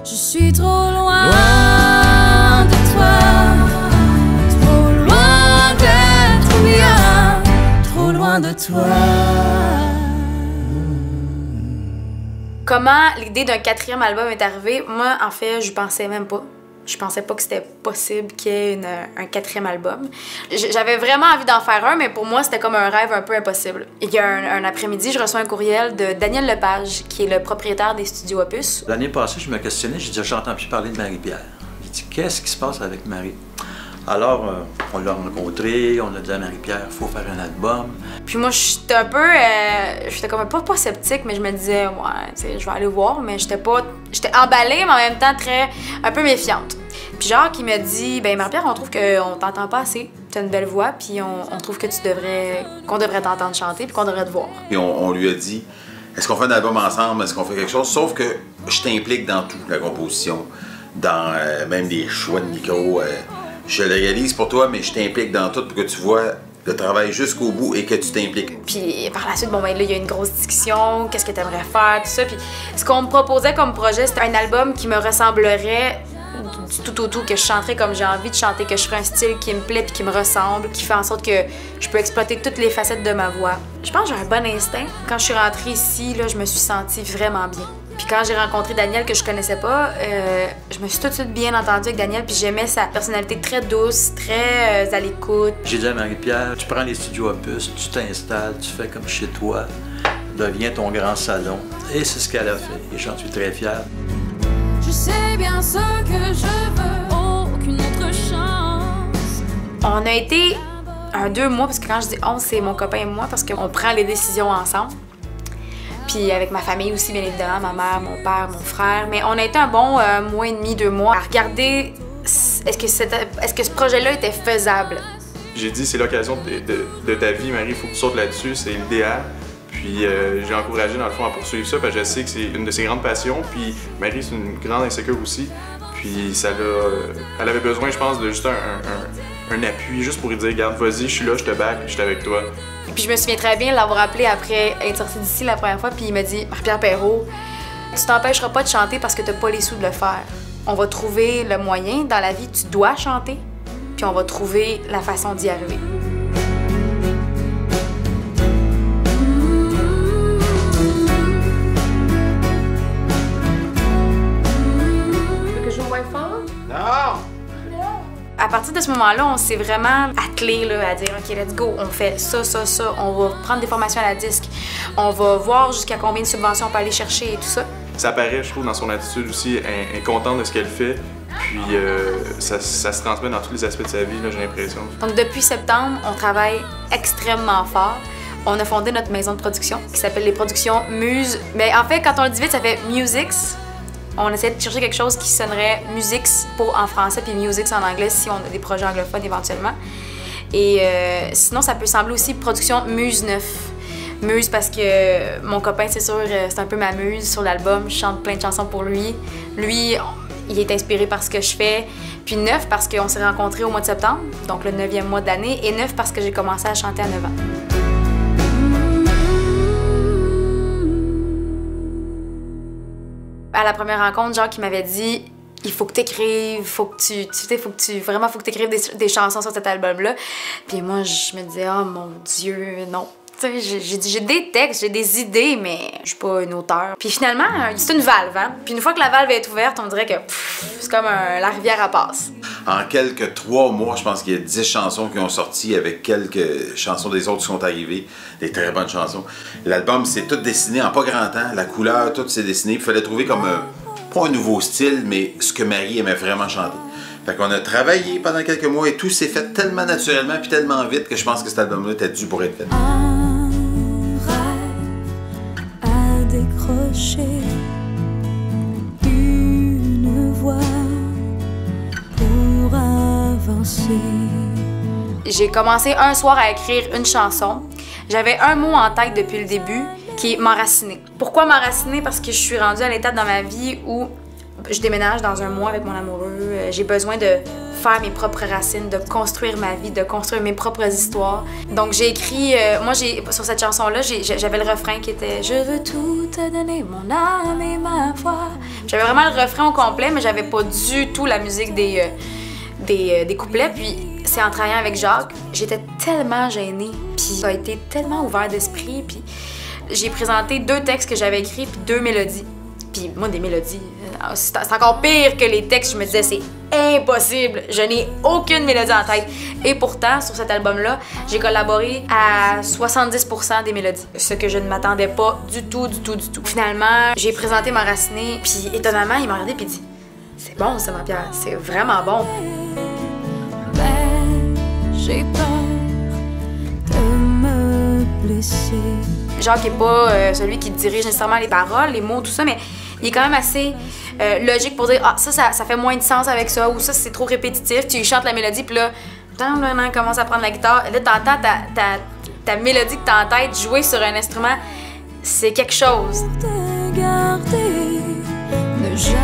Je suis trop loin de toi, trop loin d'être bien, trop loin de toi. Comment l'idée d'un 4e album est arrivée? Moi, en fait, je pensais même pas. Je pensais pas que c'était possible qu'il y ait un 4e album. J'avais vraiment envie d'en faire un, mais pour moi, c'était comme un rêve un peu impossible. Il y a un après-midi, je reçois un courriel de Daniel Lepage, qui est le propriétaire des studios Opus. L'année passée, je me questionnais, j'ai dit, j'entends plus parler de Marie-Pierre. J'ai dit, qu'est-ce qui se passe avec Marie? Alors, on l'a rencontré, on a dit à Marie-Pierre, il faut faire un album. Puis moi, j'étais un peu, j'étais comme pas sceptique, mais je me disais, ouais, tu sais, je vais aller voir, mais j'étais emballée, mais en même temps un peu méfiante. Puis Jacques, il m'a dit, ben Marie-Pierre, on trouve qu'on t'entend pas assez, tu as une belle voix, puis on trouve que qu'on devrait t'entendre chanter, puis qu'on devrait te voir. Et on lui a dit, est-ce qu'on fait un album ensemble, est-ce qu'on fait quelque chose? Sauf que je t'implique dans toute la composition, dans même des choix de micro. Je le réalise pour toi, mais je t'implique dans tout pour que tu vois le travail jusqu'au bout et que tu t'impliques. Puis par la suite, bon ben là, il y a une grosse discussion, qu'est-ce que tu aimerais faire, tout ça. Puis ce qu'on me proposait comme projet, c'était un album qui me ressemblerait du tout au tout, que je chanterais comme j'ai envie de chanter, que je ferais un style qui me plaît puis qui me ressemble, qui fait en sorte que je peux exploiter toutes les facettes de ma voix. Je pense que j'ai un bon instinct. Quand je suis rentrée ici, là, je me suis sentie vraiment bien. Puis quand j'ai rencontré Daniel, que je connaissais pas, je me suis tout de suite bien entendue avec Daniel, puis j'aimais sa personnalité très douce, très à l'écoute. J'ai dit à Marie-Pierre, tu prends les studios Opus, tu t'installes, tu fais comme chez toi, deviens ton grand salon. Et c'est ce qu'elle a fait, et j'en suis très fier. Je sais bien ce que je veux, aucune autre chance. On a été 2 mois, parce que quand je dis on, c'est mon copain et moi, parce qu'on prend les décisions ensemble. Puis avec ma famille aussi, bien évidemment, ma mère, mon père, mon frère. Mais on a été un bon mois et demi, 2 mois à regarder est-ce que ce projet-là était faisable. J'ai dit, c'est l'occasion de ta vie, Marie, il faut que tu sautes là-dessus, c'est l'idéal. Puis j'ai encouragé, dans le fond, à poursuivre ça, parce que je sais que c'est une de ses grandes passions. Puis Marie, c'est une grande insécure aussi. Puis elle avait besoin, je pense, de juste un appui, juste pour lui dire, regarde, vas-y, je suis là, je te back, je suis avec toi. Puis je me souviens très bien l'avoir appelé après être sortie d'ici la première fois, puis il m'a dit, Marie-Pierre Perrault, tu t'empêcheras pas de chanter parce que t'as pas les sous de le faire. On va trouver le moyen, dans la vie, tu dois chanter, puis on va trouver la façon d'y arriver. À partir de ce moment-là, on s'est vraiment attelé là, à dire « OK, let's go, on fait ça, ça, ça. On va prendre des formations à la disque. On va voir jusqu'à combien de subventions on peut aller chercher et tout ça. » Ça paraît, je trouve, dans son attitude aussi, elle est contente de ce qu'elle fait. Puis ça se transmet dans tous les aspects de sa vie, j'ai l'impression. Donc depuis septembre, on travaille extrêmement fort. On a fondé notre maison de production qui s'appelle les Productions Muse. Mais en fait, quand on le dit vite, ça fait Musics. On essaie de chercher quelque chose qui sonnerait Musics en français puis Musics en anglais si on a des projets anglophones éventuellement. Et sinon, ça peut sembler aussi Production Muse 9. Muse parce que mon copain, c'est sûr, c'est un peu ma muse sur l'album. Je chante plein de chansons pour lui. Lui, il est inspiré par ce que je fais. Puis 9 parce qu'on s'est rencontrés au mois de septembre, donc le 9e mois d'année. Et 9 parce que j'ai commencé à chanter à 9 ans. À la première rencontre, Jacques, il m'avait dit il faut que tu écrives, faut que tu écrives des chansons sur cet album-là. Puis moi, je me disais oh mon Dieu, non. J'ai des textes, j'ai des idées, mais je suis pas une auteure. Puis finalement, c'est une valve, hein. Puis une fois que la valve est ouverte, on dirait que c'est comme la rivière à passe. En quelques 3 mois, je pense qu'il y a 10 chansons qui ont sorti avec quelques chansons des autres qui sont arrivées, des très bonnes chansons. L'album, c'est tout dessiné en pas grand temps, la couleur, tout s'est dessiné. Il fallait trouver comme, pas un nouveau style, mais ce que Marie aimait vraiment chanter. Fait qu'on a travaillé pendant quelques mois et tout s'est fait tellement naturellement puis tellement vite que je pense que cet album-là était dû pour être fait. Décrocher une voie pour avancer. J'ai commencé un soir à écrire une chanson. J'avais un mot en tête depuis le début qui est m'enraciner. Pourquoi m'enraciner? Parce que je suis rendue à l'étape dans ma vie où Je déménage dans un mois avec mon amoureux. J'ai besoin de faire mes propres racines, de construire ma vie, de construire mes propres histoires. Donc j'ai écrit, sur cette chanson-là, j'avais le refrain qui était « Je veux tout te donner, mon âme et ma foi ». J'avais vraiment le refrain au complet, mais j'avais pas du tout la musique des couplets. Puis c'est en travaillant avec Jacques, j'étais tellement gênée, puis ça a été tellement ouvert d'esprit, puis j'ai présenté 2 textes que j'avais écrits, puis 2 mélodies. Puis moi, des mélodies, c'est encore pire que les textes. Je me disais, c'est impossible. Je n'ai aucune mélodie en tête. Et pourtant, sur cet album-là, j'ai collaboré à 70% des mélodies. Ce que je ne m'attendais pas du tout. Finalement, j'ai présenté M'enraciner, puis étonnamment, il m'a regardé et dit « C'est bon, ça, ma Pierre, c'est vraiment bon. » Mais j'ai peur de me blesser. Jacques n'est pas celui qui dirige nécessairement les paroles, les mots, tout ça, mais il est quand même assez logique pour dire « Ah, ça fait moins de sens avec ça » ou « Ça, c'est trop répétitif. » Tu chantes la mélodie, puis là, commence à prendre la guitare. Là, t'entends ta mélodie que t'as en tête jouer sur un instrument. C'est quelque chose. Te garder, ne jamais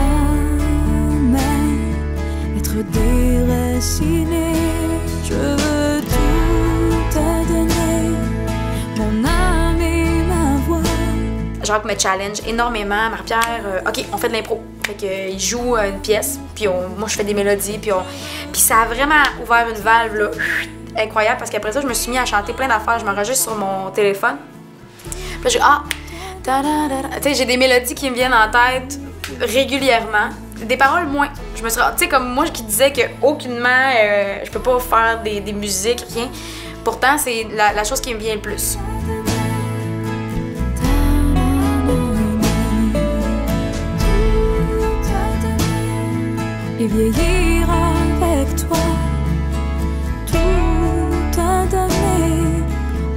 être déraciné. Je veux tout te donner, mon âme et ma voix. Jacques me challenge énormément. Marie-Pierre, OK, on fait de l'impro. Fait qu'il joue une pièce, puis moi je fais des mélodies, puis ça a vraiment ouvert une valve là, incroyable, parce qu'après ça, je me suis mis à chanter plein d'affaires. Je m'enregistre sur mon téléphone. Puis là, tu sais, j'ai des mélodies qui me viennent en tête régulièrement. Des paroles moins. Je me suis, tu sais, comme moi qui disais que aucunement je peux pas faire des musiques, rien. Pourtant, c'est la chose qui me vient le plus. Et vieillir avec toi, tout a donné,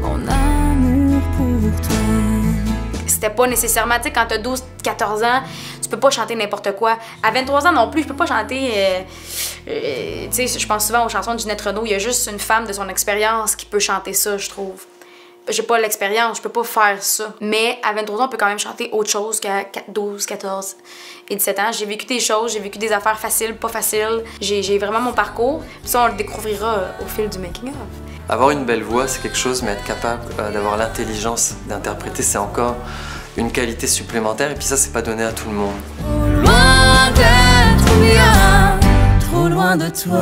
mon amour pour toi. C'était pas nécessairement, tu sais, quand t'as 12-14 ans, tu peux pas chanter n'importe quoi. À 23 ans non plus, je peux pas chanter, tu sais, je pense souvent aux chansons de Ginette Renault, il y a juste une femme de son expérience qui peut chanter ça, je trouve. J'ai pas l'expérience, je peux pas faire ça. Mais à 23 ans, on peut quand même chanter autre chose qu'à 12, 14 et 17 ans. J'ai vécu des choses, j'ai vécu des affaires faciles, pas faciles. J'ai vraiment mon parcours. Puis ça, on le découvrira au fil du making-of. Avoir une belle voix, c'est quelque chose, mais être capable d'avoir l'intelligence d'interpréter, c'est encore une qualité supplémentaire. Et puis ça, c'est pas donné à tout le monde. Trop loin d'être bien, trop loin de toi.